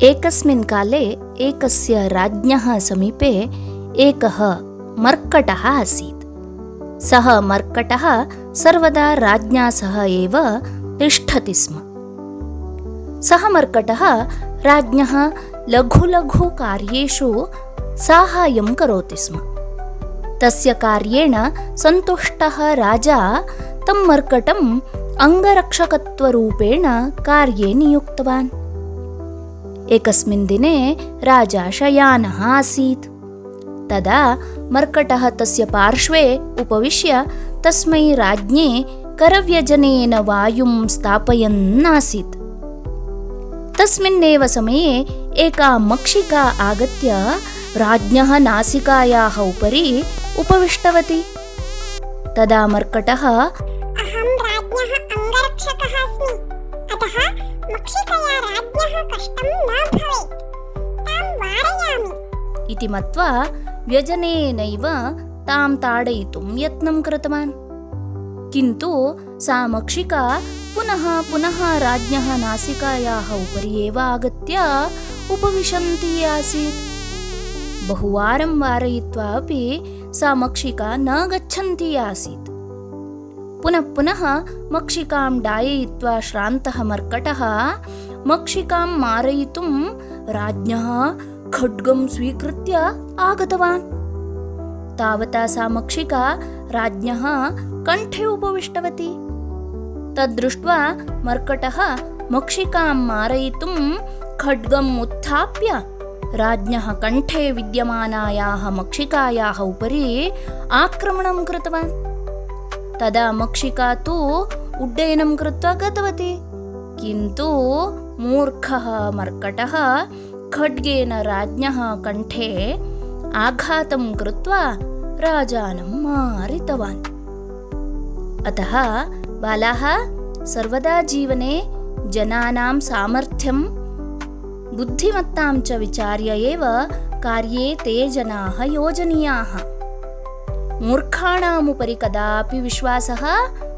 एकस्मिन् काले एकस्य राज्ञः समीपे एकः मर्कटः आसीत्। सः मर्कटः सर्वदा राज्ञा सह एव तिष्ठति स्म। सः मर्कटः राज्ञः लघु लघु कार्येषु साहाय्यं करोति स्म। तस्य कार्येण सन्तुष्टः राजा तं मर्कटम् अङ्गरक्षकत्वरूपेण कार्ये नियुक्तवान्। एकस्मिन् दिने राजा शयानः आसीत्। तदा मर्कटः तस्य पार्श्वे उपविश्य तस्मै राज्ञे करव्यजनेन वायुं स्थापयन् आसीत्। तस्मिन्नेव समये एका मक्षिका आगत्य राज्ञः नासिकायाः उपरि उपविष्टवती। तदा मर्कटः अहं राज्ञः अङ्गरक्षकः अस्मि, अतः मक्षिकया राज्ञः कष्टं न भवेत्, तां वारयामि इति मत्वा व्यजनेनैव तां ताडयितुं यत्नं कृतवान्। किन्तु सा मक्षिका पुनः पुनः राज्ञः नासिकायाः उपरि एव आगत्य उपविशन्ती आसीत्। बहुवारं वारयित्वा अपि सा मक्षिका न गच्छन्ती आसीत्। पुनः पुनः मक्षिकां डाययित्वा श्रान्तः मर्कटः मक्षिकां मारयितुं राज्ञः खड्गं स्वीकृत्य आगतवान्। तावता सा मक्षिका राज्ञः कण्ठे उपविष्टवती। तद्दृष्ट्वा मर्कटः मक्षिकां मारयितुं खड्गम् उत्थाप्य राज्ञः कण्ठे विद्यमानायाः मक्षिकायाः उपरि आक्रमणं कृतवान्। तदा मक्षिका तु उड्डयनं कृत्वा गतवती। किन्तु मूर्खः मर्कटः खड्गेन राज्ञः कण्ठे आघातं कृत्वा राजानं मारितवान्। अतः बालाः, सर्वदा जीवने जनानां सामर्थ्यं बुद्धिमत्तां च विचार्य एव कार्ये ते जनाः योजनीयाः। मूर्खाणामुपरि कदापि विश्वासः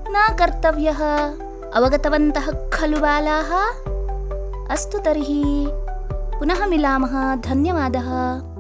न कर्तव्यः। अवगतवन्तः खलु बालाः? अस्तु तर्हि पुनः मिलामः। धन्यवादः।